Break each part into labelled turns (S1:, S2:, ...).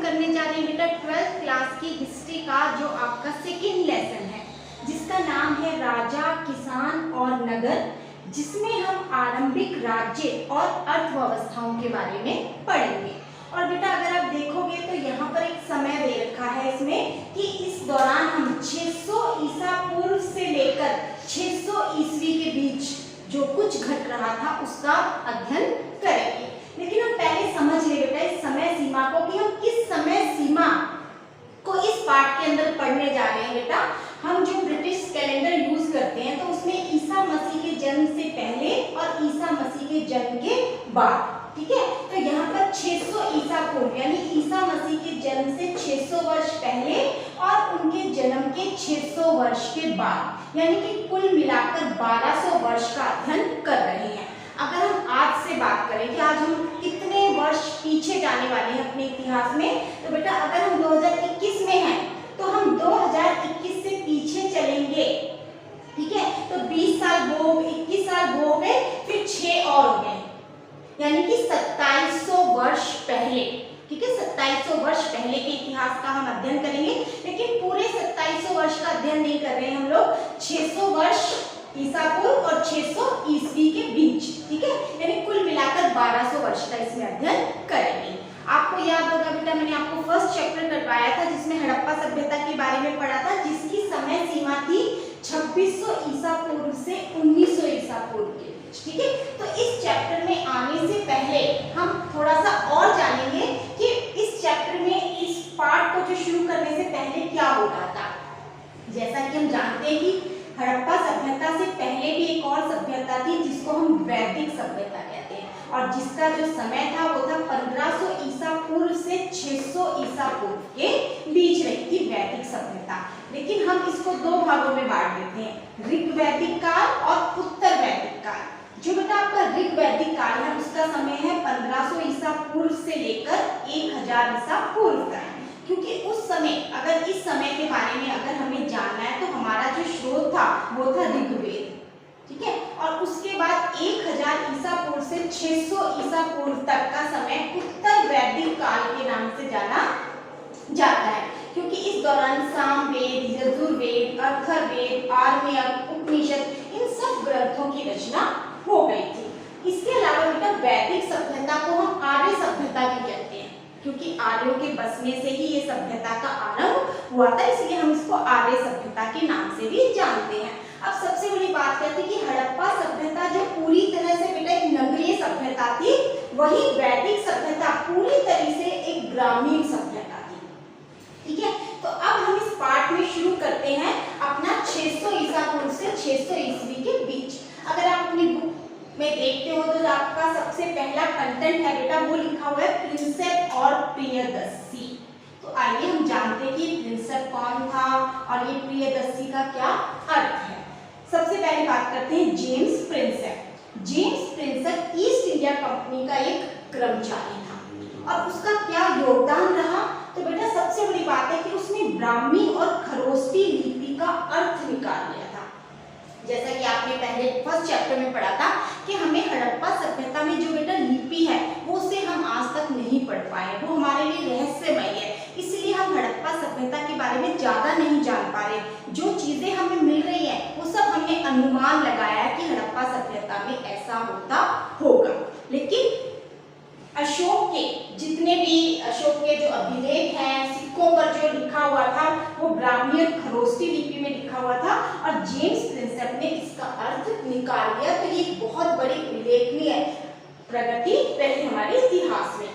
S1: करने जा रहे हैं बेटा 12th क्लास की हिस्ट्री का जो आपका सेकेंड लेसन है, जिसका नाम है राजा, किसान और नगर, जिसमें हम आरंभिक राज्य और अर्थव्यवस्थाओं के बारे में पढ़ेंगे। और बेटा अगर आप देखोगे तो यहाँ पर एक समय दे रखा है इसमें कि इस दौरान हम 600 ईसा पूर्व से लेकर 600 ईस्वी के बीच जो कुछ घट रहा था उसका अध्ययन करेंगे। लेकिन हम पहले समझ ले बेटा इस समय सीमा को कि हम किस समय सीमा को इस पाठ के अंदर पढ़ने जा रहे हैं। बेटा हम जो ब्रिटिश कैलेंडर यूज करते हैं तो उसमें ईसा मसीह के जन्म से पहले और ईसा मसीह के जन्म के बाद, ठीक है। तो यहाँ पर 600 ईसा पूर्व यानी ईसा मसीह के जन्म से 600 वर्ष पहले और उनके जन्म के 600 वर्ष के बाद, यानी कि कुल मिलाकर 1200 वर्ष का अध्ययन कर रहे हैं। अगर हम आज से बात करें कि आज हम कितने वर्ष पीछे जाने वाले हैं अपने इतिहास में, तो बेटा अगर हम 2021 में हैं तो हम 2021 से पीछे चलेंगे, ठीक है। तो 20 साल वो 21 साल वो हो गए, फिर 6 और हो गए, यानी कि 2700 वर्ष पहले, ठीक है। 2700 वर्ष पहले के इतिहास का हम अध्ययन करेंगे, लेकिन पूरे 2700 वर्ष का अध्ययन नहीं कर रहे हैं हम लोग, 600 वर्ष ईसा पूर्व और 600 ईस्वी के बीच, ठीक है। यानी कुल मिलाकर 1200 वर्ष का इसमें अध्ययन करेंगे। आपको याद होगा बेटा मैंने आपको फर्स्ट चैप्टर करवाया था जिसमें हड़प्पा सभ्यता के बारे में पढ़ा था, जिसकी समय सीमा थी 2600 ईसा पूर्व से 1900 ईसा पूर्व के बीच, ठीक है। तो इस चैप्टर में आने से पहले हम थोड़ा सा और जानेंगे कि इस चैप्टर में इस पार्ट को जो शुरू करने से पहले क्या हो रहा था। जैसा कि हम जानते हैं कि हड़प्पा सभ्यता से पहले भी एक और सभ्यता थी जिसको हम वैदिक सभ्यता कहते हैं, और जिसका जो समय था वो था 1500 ईसा पूर्व से 600 ईसा पूर्व के बीच रही थी वैदिक सभ्यता। लेकिन हम इसको दो भागों में बांट देते हैं, ऋग वैदिक काल और उत्तर वैदिक काल। जो बेटा आपका ऋग वैदिक काल है उसका समय है 1500 ईसा पूर्व से लेकर 1000 ईसा पूर्व तक, क्योंकि उस समय अगर इस समय के बारे में अगर हमें जानना है तो हमारा जो स्रोत था वो था ऋग्वेद, ठीक है। और उसके बाद 1000 ईसा पूर्व से 600 ईसा पूर्व तक का समय उत्तर वैदिक काल के नाम से जाना जाता है, क्योंकि इस दौरान सामवेद, यजुर्वेद, अथर्ववेद, आर्यक, उपनिषद इन सब ग्रंथों की रचना हो गई थी। इसके अलावा बेटा वैदिक सभ्यता को हम आर्य सभ्यता भी कहते हैं, क्योंकि आर्यों के बसने से ही ये सभ्यता का आरंभ हुआ था, इसलिए हम इसको आर्य सभ्यता के नाम से भी जानते हैं। अब सबसे बड़ी बात करते हैं कि हड़प्पा सभ्यता जो पूरी तरह से बेटा एक नगरीय सभ्यता थी, वही वैदिक सभ्यता पूरी तरह से एक ग्रामीण सभ्यता थी, ठीक है। तो अब हम इस पार्ट में शुरू करते हैं अपना 600 ईसा पूर्व से 600 ईस्वी के बीच। अगर आप अपनी बुक में देखते हो तो आपका सबसे पहला कंटेंट है बेटा वो लिखा हुआ है प्रिंसेप और प्रियदर्शी। तो आइए हम जानते हैं कि प्रिंसेप कौन था और ये प्रियदर्शी का क्या अर्थ है। सबसे पहले बात करते हैं James Prinsep. James Prinsep east India company का एक कर्मचारी था, और उसका क्या योगदान रहा, तो बेटा सबसे बड़ी बात है कि उसने ब्राह्मी और खरोष्टी लिपि का अर्थ निकाल लिया था। जैसा कि आपने पहले फर्स्ट चैप्टर में पढ़ा था कि हमें हड़प्पा सभ्यता में जो बेटा लिपि है वो उसे हम आज तक नहीं पढ़ पाए, वो हमारे लिए रहस्यमय है, इसलिए हम हड़प्पा सभ्यता के बारे में ज्यादा नहीं जान पा रहे। जो चीजें हमें मिल रही है वो सब हमने अनुमान लगाया कि हड़प्पा सभ्यता में ऐसा होता होगा। लेकिन अशोक के जितने भी अशोक के जो अभिलेख हैं, सिक्कों पर जो लिखा हुआ था वो ब्राह्मी और खरोष्टी लिपि में लिखा हुआ था, और जेम्स प्रिंसेप ने इसका अर्थ निकाल लिया। तो ये बहुत बड़ी उल्लेखनीय प्रगति रही हमारे इतिहास में।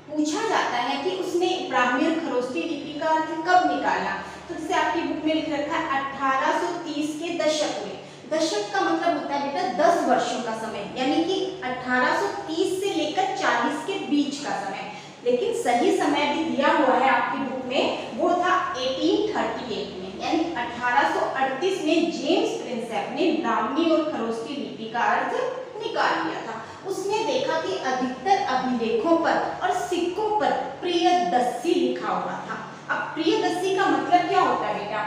S1: पूछा जाता है कि उसने ब्राह्मी और खरोष्टी लिपि का अर्थ कब निकाला, तो जैसे आपकी बुक में लिख रखा है 1830 के दशक में। दशक का मतलब होता है बेटा 10 वर्षों का समय, यानी कि 1830 से लेकर 40 के बीच का समय। लेकिन सही समय भी दिया हुआ है आपकी बुक में, वो था 1838 में, यानी 1838 में जेम्स प्रिंसेप ने ब्राह्मी और खरोष्टी लिपि का अर्थ निकाल लिया था। उसने देखा कि अधिकतर अभिलेखों पर और सिक्कों पर प्रियदर्शी लिखा हुआ था। अब प्रियदर्शी का मतलब क्या होता है बेटा,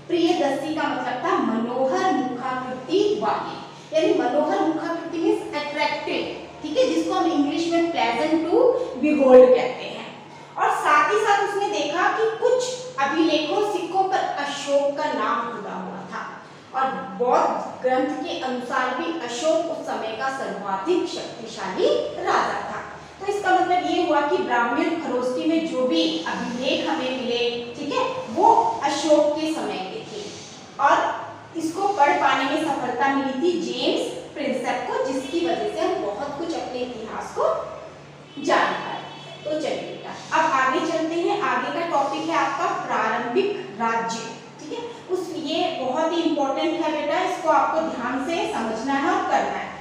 S1: प्रियदर्शी का मतलब था मनोहर मुखाकृति वाले, यानी मनोहर मुखाकृति मींस अट्रैक्टिव, ठीक है, जिसको हम इंग्लिश में प्लेजेंट टू बिहोल्ड कहते हैं। और देखा कि कुछ अभिलेखों सिक्कों पर अशोक का नाम खुदा हुआ था और बौद्ध ग्रंथ के अनुसार भी अशोक उस समय का सर्वाधिक शक्तिशाली राजा था। तो इसका मतलब ये हुआ कि ब्राह्मण खरोष्टी में जो भी अभिलेख हमें मिले, ठीक है, वो अशोक के समय के थे और इसको पढ़ पाने में सफलता मिली थी जेम्स प्रिंसेप को, जिसकी वजह से हम बहुत कुछ अपने इतिहास को जान पाए। तो चलिए बेटा अब आगे चलते हैं। आगे का टॉपिक है आपका प्रारंभिक राज्य, ठीक है। ये बहुत ही इंपॉर्टेंट है बेटा, इसको आपको ध्यान से समझना है और करना है।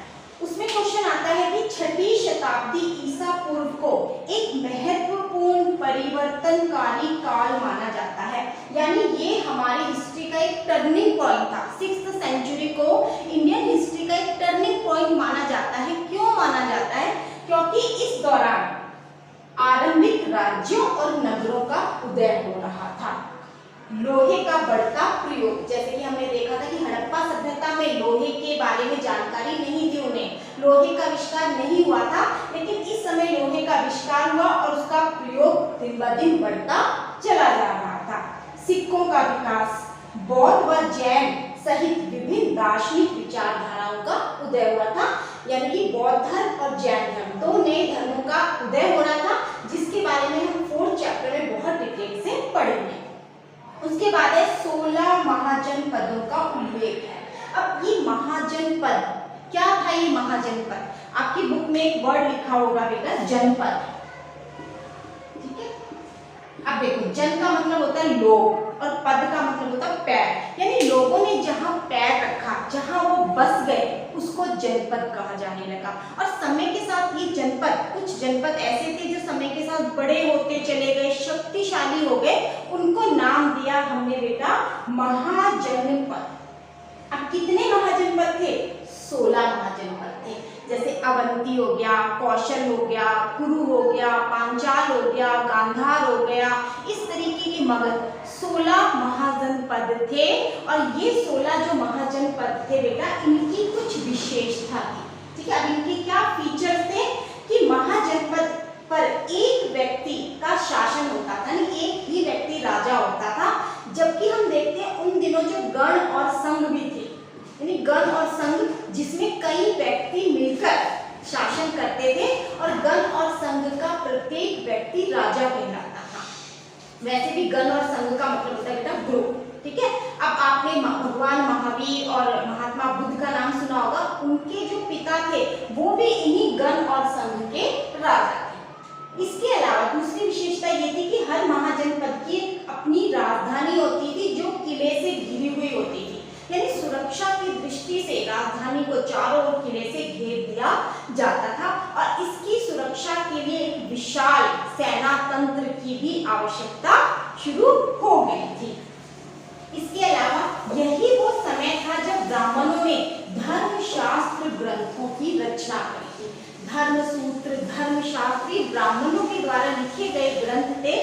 S1: उसमें क्वेश्चन आता है कि 6वीं शताब्दी ईसा पूर्व को एक महत्वपूर्ण परिवर्तनकारी काल माना जाता है, यानी ये हमारी हिस्ट्री का एक टर्निंग पॉइंट था। 6th सेंचुरी को इंडियन हिस्ट्री का एक टर्निंग पॉइंट माना जाता है। क्यों माना जाता है? क्योंकि इस दौरान आरंभिक राज्यों और नगरों का उदय हो रहा था। लोहे का बढ़ता प्रयोग, जैसे कि हमने देखा था कि हड़प्पा सभ्यता में लोहे के बारे में जानकारी नहीं थी, उन्हें लोहे का आविष्कार नहीं हुआ था, लेकिन इस समय लोहे का आविष्कार हुआ और उसका प्रयोग दिन ब दिन बढ़ता चला जा रहा था। सिक्कों का विकास, बौद्ध व जैन सहित विभिन्न दार्शनिक विचारधाराओं का उदय हुआ था, यानी कि बौद्ध धर्म और जैन धर्म दो नए धर्मों का उदय हो रहा था, जिसके बारे में हम 4th चैप्टर में बहुत डिटेल से पढ़ेंगे। उसके बाद है 16 महाजनपदों का उल्लेख है। अब ये महाजनपद क्या था? ये महाजनपद आपकी बुक में एक वर्ड लिखा होगा बेटा, जनपद, ठीक है। अब देखो, जन का मतलब होता है लोग और पद का मतलब होता है पैर, यानी लोगों ने जहां पैर रखा, जहां वो बस गए, उसको जनपद कहा जाने लगा। और समय के साथ ये जनपद, कुछ जनपद ऐसे थे जो समय के साथ बड़े होते चले गए, शक्तिशाली हो गए, उनको नाम दिया हमने बेटा महाजनपद। अब कितने महाजनपद थे? 16 महाजनपद थे। जैसे अवंती हो गया, कौशल हो गया, कुरु हो गया, पांचाल हो गया, गांधार हो गया, इस तरीके के मगध 16 महाजनपद थे। और ये 16 जो महाजनपद थे बेटा, इनकी कुछ विशेषता थी, ठीक है। अब इनके क्या फीचर्स थे कि महाजनपद पर एक व्यक्ति का शासन होता था, यानी एक ही व्यक्ति राजा होता था, जबकि हम देखते हैं उन दिनों जो गण और संघ भी थे, यानी गण और संघ जिसमें कई व्यक्ति मिलकर शासन करते थे और गण और संघ का प्रत्येक व्यक्ति राजा कहलाता था। वैसे भी गण और संघ का मतलब होता है बेटा ग्रुप, ठीक है। अब आपने भगवान महावीर और महात्मा बुद्ध का नाम सुना होगा, उनके जो पिता थे वो भी इन्हीं गण और संघ के राजा थे। इसके अलावा दूसरी विशेषता ये थी कि हर महाजनपद की अपनी राजधानी होती थी जो किले से घिरी हुई होती थी, यानी सुरक्षा की दृष्टि से राजधानी को चारों ओर किले से घेर दिया जाता था और इसकी सुरक्षा के लिए एक विशाल सेना तंत्र की भी आवश्यकता शुरू हो गई थी। इसके अलावा यही वो समय था जब ब्राह्मणों ने धर्मशास्त्र ग्रंथों की रचना करी थी। धर्मसूत्र, धर्मशास्त्री ब्राह्मणों के द्वारा लिखे गए ग्रंथ थे,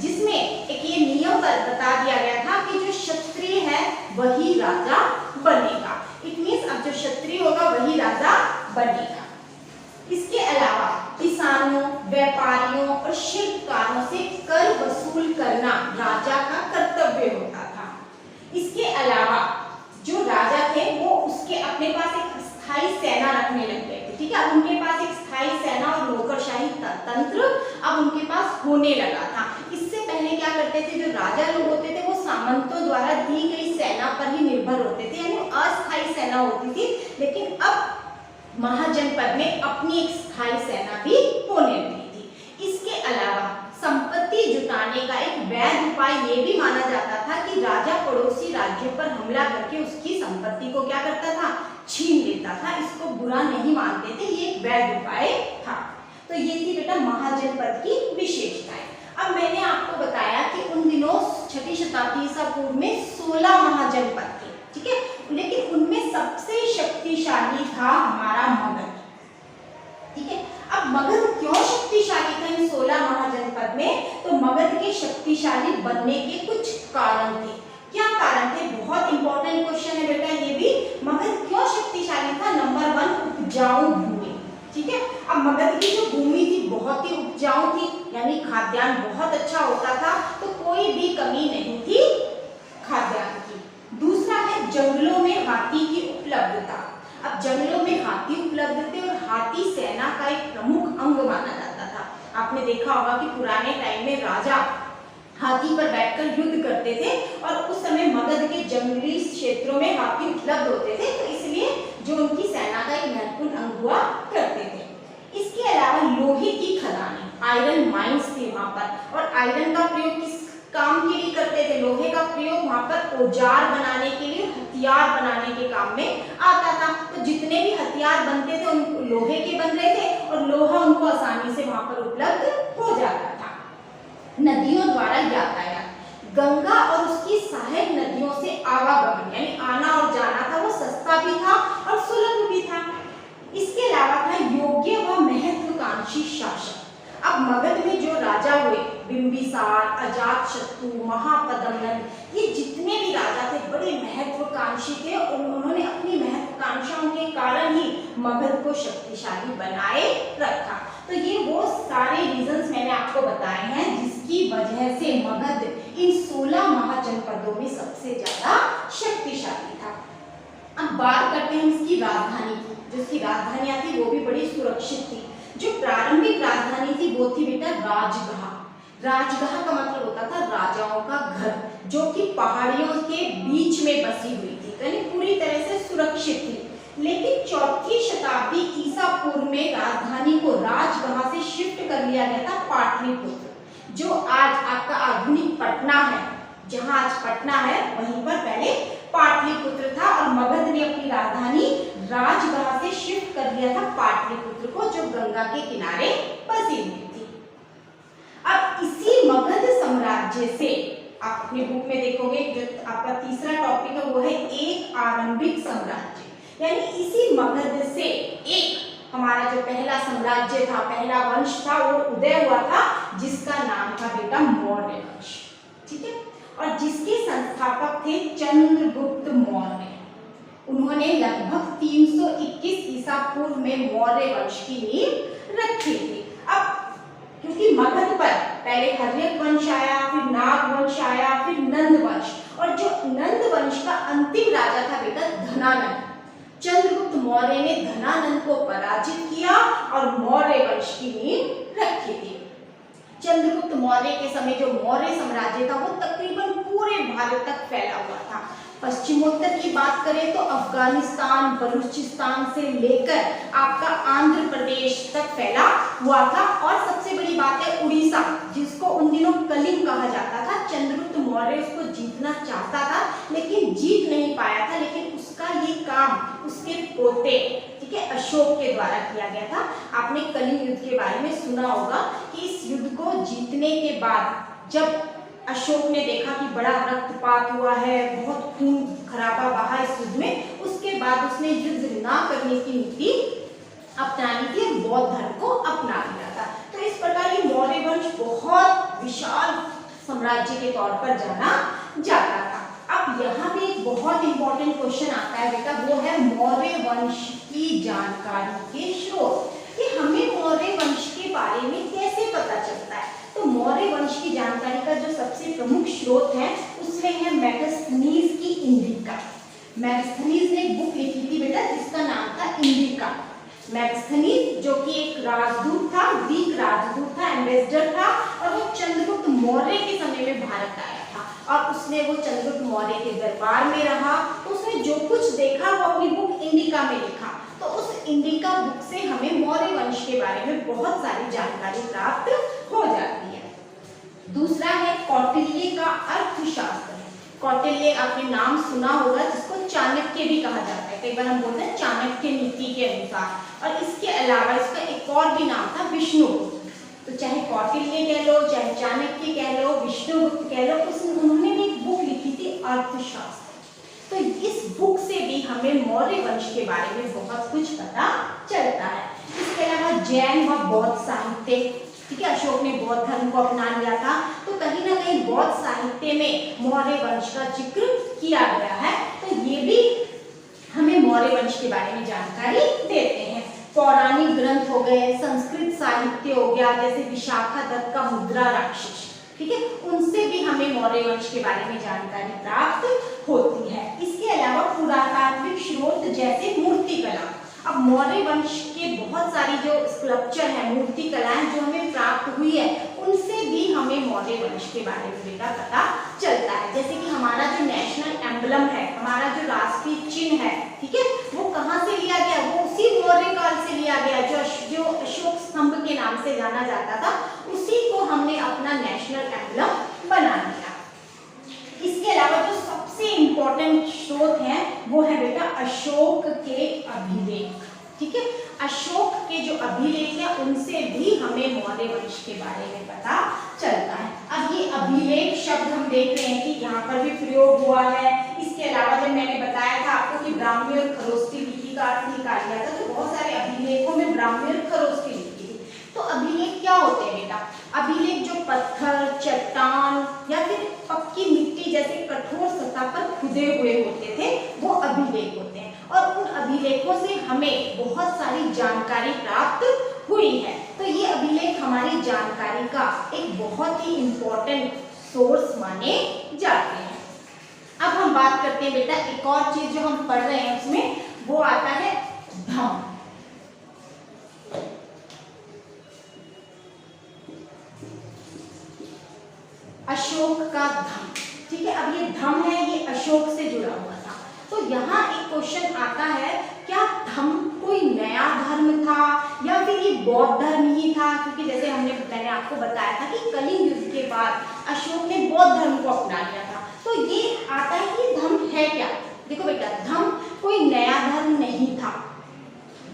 S1: जिसमें एक ये नियम बता दिया गया था कि जो क्षत्रिय है वही राजा बनेगा। इट मींस अब जो क्षत्रिय होगा वही राजा बनेगा। इसके अलावा किसानों, व्यापारियों और शिल्पकारों से कर वसूल करना राजा का कर्तव्य होता था। इसके अलावा जो राजा थे वो उसके अपने पास एक स्थायी सेना रखने लग गए थे, ठीक है। अब उनके पास एक स्थायी सेना और नौकरशाही तंत्र अब उनके पास होने लगा था। इससे पहले क्या करते थे, जो राजा लोग होते थे वो सामंतों द्वारा दी गई सेना पर ही निर्भर होते थे, यानी अस्थायी सेना होती थी। लेकिन अब महाजनपद में अपनी एक स्थायी सेना भी होने लगी थी। इसके अलावा संपत्ति जुटाने का एक वैध उपाय ये भी माना जाता था कि राजा पड़ोसी राज्यों पर हमला करके उसकी संपत्ति को क्या करता था, छीन लेता था। इसको बुरा नहीं मानते थे, ये एक वैध उपाय था। तो ये थी बेटा महाजनपद की विशेषताएं। अब मैंने आपको बताया कि उन दिनों 6वीं शताब्दी ईसा पूर्व में 16 महाजनपद थे, ठीक है, लेकिन उनमें सबसे शक्तिशाली था हमारा मगध, ठीक है। अब मगध क्यों शक्तिशाली था इन 16 महाजनपद में? तो मगध के शक्तिशाली बनने के कुछ कारण थे। क्या कारण थे? बहुत इंपॉर्टेंट क्वेश्चन है बेटा ये भी। मगध क्यों शक्तिशाली था? नंबर 1 उपजाऊ भूमि, ठीक है। अब मगध की जो भूमि थी बहुत ही उपजाऊ थी, यानी खाद्यान्न बहुत अच्छा होता था, तो कोई भी कमी नहीं थी खाद्यान्न की। दूसरा है जंगलों में हाथी की उपलब्धता। अब जंगलों में हाथी उपलब्ध थे और हाथी सेना का एक प्रमुख अंग माना जाता था। आपने देखा होगा कि पुराने टाइम में राजा हाथी पर बैठकर युद्ध करते थे और उस समय मगध के जंगली क्षेत्रों में हाथी उपलब्ध होते थे, तो इसलिए जो उनकी सेना का एक महत्वपूर्ण अंग हुआ करते थे। इसके अलावा लोहे की खदानें, आयरन माइंस थी वहां पर, और आयरन का प्रयोग किस काम के लिए करते थे? लोहे का प्रयोग वहां पर औजार बनाने के लिए, हथियार बनाने के काम में आता था। तो जितने भी हथियार बनते थे उन लोहे के बन रहे थे और लोहा उनको आसानी से वहां पर उपलब्ध हो जाता था। नदियों द्वारा यातायात, गंगा और उसकी सहायक नदियों से आवागमन यानी आना और जाना था, वो सस्ता भी था और सुलभ भी था। इसके अलावा था योग्य व महत्वाकांक्षी शासक। अब मगध में जो राजा हुए, बिंबिसार, अजातशत्रु, महापद्मनंद, ये जितने भी राजा थे बड़े महत्वाकांक्षी थे और उन्होंने अपनी महत्वाकांक्षाओं के कारण ही मगध को शक्तिशाली बनाए रखा। तो ये वो सारे रीजंस मैंने आपको बताए हैं जिसकी वजह से मगध इन 16 महाजनपदों में सबसे ज्यादा शक्तिशाली था। अब बात करते हैं इसकी राजधानी की। जो इसकी राजधानी थी वो भी बड़ी सुरक्षित थी। जो प्रारंभिक राजधानी थी वो थी बेटा राजगृह। राजगृह का मतलब होता था राजाओं का घर, जो कि पहाड़ियों के बीच में बसी हुई थी, यानी पूरी तरह से सुरक्षित थी। लेकिन 4वीं शताब्दी ईसा पूर्व में राजधानी को राजगृह से शिफ्ट कर लिया गया था पाटलिपुत्र, जो आज आपका आधुनिक पटना है। जहां आज पटना है वहीं पर पहले पाटलिपुत्र था और मगध ने अपनी राजधानी राजगृह से शिफ्ट कर लिया था पाटलिपुत्र को, जो गंगा के किनारे बसी हुई थी। अब इसी मगध साम्राज्य से आप अपनी बुक में देखोगे, जो आपका तीसरा टॉपिक है वो है एक आरंभिक साम्राज्य, यानी इसी मगध से एक हमारा जो पहला साम्राज्य था, पहला वंश था, वो उदय हुआ था, जिसका नाम था बेटा मौर्य वंश। ठीक है, और जिसके संस्थापक थे चंद्रगुप्त मौर्य। उन्होंने लगभग 321 ईसा पूर्व में मौर्य वंश की नींव रखी थी। अब क्योंकि मगध पर पहले हर्यक वंश आया, फिर नाग वंश आया, फिर नंद वंश, और जो नंद वंश का अंतिम राजा था बेटा धनानंद। चंद्रगुप्त मौर्य ने धनानंद को पराजित किया और मौर्य वंश की नींव रखी थी। चंद्रगुप्त मौर्य के समय जो मौर्य साम्राज्य था वो तकरीबन पूरे भारत तक फैला हुआ था। पश्चिमोत्तर की बात करें तो अफगानिस्तान, बलूचिस्तान से लेकर आपका आंध्र प्रदेश तक फैला हुआ था। और सबसे बड़ी बात है उड़ीसा, जिसको उन दिनों कलिंग कहा जाता था। चंद्रगुप्त मौर्य उसको जीतना चाहता था लेकिन जीत नहीं पाया था, लेकिन उसका ये काम उसके पोते, ठीक है, अशोक के द्वारा किया गया था। आपने कलिंग युद्ध के बारे में सुना होगा कि इस युद्ध को जीतने के बाद जब अशोक ने देखा कि बड़ा रक्तपात हुआ है, बहुत खून खराबा बहा इस युद्ध में, उसके बाद उसने युद्ध ना करने की नीति अपनानी थी और बौद्ध धर्म को अपना लिया था। तो इस प्रकार ये मौर्य वंश बहुत विशाल साम्राज्य के तौर पर जाना जाता था। अब यहाँ पे एक बहुत इंपॉर्टेंट क्वेश्चन आता है बेटा, वो है मौर्य वंश की जानकारी के स्रोत, कि हमें मौर्य वंश के बारे में कैसे पता चलता है। तो मौर्य वंश की जानकारी का जो सबसे प्रमुख स्रोत है उसमें है मेगास्थनीज की इंडिका। मेगास्थनीज ने एक बुक लिखी थी बेटा जिसका नाम था इंडिका। मेगास्थनीज जो कि एक राजदूत था, ग्रीक राजदूत था, एम्बेसडर था, और वो चंद्रगुप्त मौर्य के समय में भारत आया था और उसने वो चंद्रगुप्त मौर्य के दरबार में रहा। तो उसने जो कुछ देखा वो अपनी बुक इंडिका में लिखा। तो उस इंडिका बुक से हमें मौर्य वंश के बारे में बहुत सारी जानकारी प्राप्त हो जाती है। दूसरा है कौटिल्य का अर्थशास्त्र। कौटिल्य आपने नाम सुना होगा, जिसको चाणक्य भी कहा जाता है। कई बार हम बोलते हैं चाणक्य नीति के अनुसार। और इसके अलावा इसका एक और भी नाम था विष्णुगुप्त। तो चाहे कौटिल्य कह लो, चाहे चाणक्य कह लो, विष्णुगुप्त कह लो, उन्होंने भी एक बुक लिखी थी अर्थशास्त्र। तो इस बुक से भी हमें मौर्य वंश के बारे में बहुत कुछ पता चलता है। इसके अलावा जैन व बौद्ध साहित्य, ठीक है, अशोक ने बौद्ध धर्म को अपना लिया था, तो कहीं ना कहीं बौद्ध साहित्य में मौर्य वंश का जिक्र किया गया है। तो ये भी हमें मौर्य वंश के बारे में जानकारी देते हैं। पौराणिक ग्रंथ हो गए, संस्कृत साहित्य हो गया, जैसे विशाखादत्त का मुद्रा राक्षस, ठीक है, उनसे भी हमें मौर्य वंश के बारे में जानकारी प्राप्त होती है। इसके अलावा पुरातात्विक स्रोत जैसे मूर्ति कला, अब मौर्य वंश के बहुत सारी जो स्कल्पचर है, मूर्ति कलाएं जो हमें प्राप्त हुई है, उनसे भी हमें मौर्य वंश के बारे में बेटा पता चलता है। जैसे कि हमारा जो नेशनल एम्बलम है, हमारा जो राष्ट्रीय चिन्ह है, ठीक है, वो कहाँ से लिया गया, वो उसी मौर्य काल से लिया गया। जो अशोक स्तंभ के नाम से जाना जाता था, उसी को हमने अपना नेशनल एम्बलम बना लिया। इसके अलावा जो सबसे इंपॉर्टेंट स्रोत है वो है बेटा अशोक के अभिलेख, ठीक है, अशोक के जो अभिलेख है उनसे भी हमें मौर्य वंश के बारे में पता चलता है। अब ये अभिलेख शब्द हम देख रहे हैं कि यहाँ पर भी प्रयोग हुआ है। इसके अलावा जब मैंने बताया था आपको कि ब्राह्मी और खरोष्टी लिपि का अर्थ निकाल लिया था, तो बहुत सारे अभिलेखों में ब्राह्मी और खरोष्टी लिपि थी। तो अभिलेख क्या होते हैं बेटा, अभिलेख जो पत्थर, चट्टान या फिर पक्की मिट्टी जैसे कठोर सतह पर खुदे हुए होते थे, वो अभिलेख होते हैं। और उन अभिलेखों से हमें बहुत सारी जानकारी प्राप्त हुई है। तो ये अभिलेख हमारी जानकारी का एक बहुत ही इंपॉर्टेंट सोर्स माने जाते हैं। अब हम बात करते हैं बेटा एक और चीज जो हम पढ़ रहे हैं उसमें, वो आता है धम। अशोक का धम, ठीक है, अब ये धम है, ये अशोक से जुड़ा हुआ था। तो यहाँ एक क्वेश्चन आता है, क्या धम कोई नया धर्म था या फिर ये बौद्ध धर्म ही था? क्योंकि जैसे मैंने आपको बताया था कि कलिंग युद्ध के बाद अशोक ने बौद्ध धर्म को अपना लिया था। तो ये आता है कि धम है क्या? देखो बेटा, धम कोई नया धर्म नहीं था।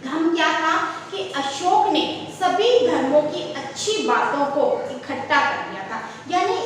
S1: धम क्या था कि अशोक ने सभी धर्मों की अच्छी बातों को इकट्ठा कर लिया था, यानी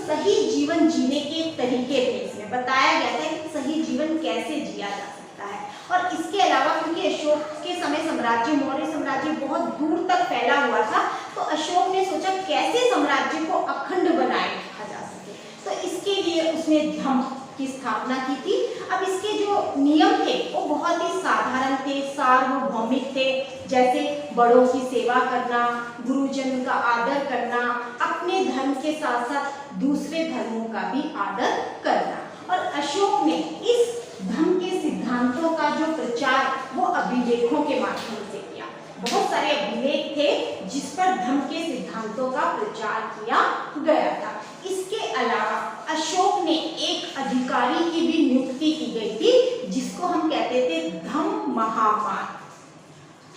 S1: सही जीवन जीने के तरीके थे। इसमें बताया गया था कि सही जीवन कैसे जिया जा सकता है। और इसके अलावा क्योंकि अशोक के समय साम्राज्य, मौर्य साम्राज्य बहुत दूर तक फैला हुआ था, तो अशोक ने सोचा कैसे साम्राज्य को अखंड बनाए रखा जा सके, तो इसके लिए उसने धम की स्थापना की थी। अब इसके जो नियम थे वो बहुत ही साधारण थे, सार्वभौमिक थे, जैसे बड़ों की सेवा करना, गुरुजन का आदर करना, अपने धर्म के साथ साथ दूसरे धर्मों का भी आदर करना। और अशोक ने इस धर्म के सिद्धांतों का जो प्रचार वो अभिलेखों के माध्यम से किया। बहुत सारे अभिलेख थे जिस पर धर्म के सिद्धांतों का प्रचार किया गया था। इसके अलावा अशोक ने एक अधिकारी की भी नियुक्ति की गई थी, जिसको हम कहते थे धम्म महामान।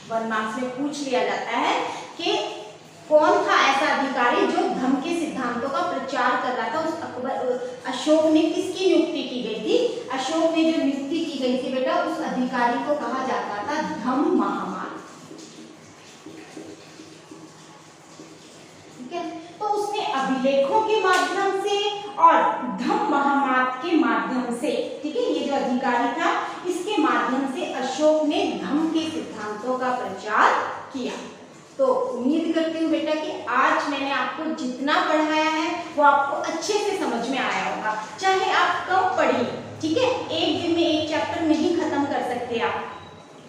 S1: 1 मार्क्स में पूछ लिया जाता है कि कौन था ऐसा अधिकारी जो धम्म के सिद्धांतों का प्रचार कर रहा था। उस अशोक ने किसकी नियुक्ति की गई थी? अशोक ने जो नियुक्ति की गई थी बेटा, उस अधिकारी को कहा जाता था धम्म महामान। ठीक है, तो उसने अभिलेखों के माध्यम से और धम्म महामात के माध्यम से, ठीक है, ये जो अधिकारी था इसके माध्यम से अशोक ने धम्म के सिद्धांतों का प्रचार किया। तो उम्मीद करती हूँ बेटा कि आज मैंने आपको जितना पढ़ाया है वो आपको अच्छे से समझ में आया होगा। चाहे आप कम पढ़िए, ठीक है, एक दिन में एक चैप्टर नहीं खत्म कर सकते आप,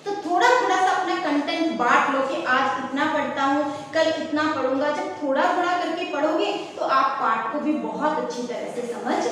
S1: तो थोड़ा थोड़ा सा अपना कंटेंट बांट लो कि आज इतना पढ़ता हूँ, कल इतना पढ़ूंगा। जब थोड़ा थोड़ा करके पढ़ोगे तो आप पाठ को भी बहुत अच्छी तरह से समझ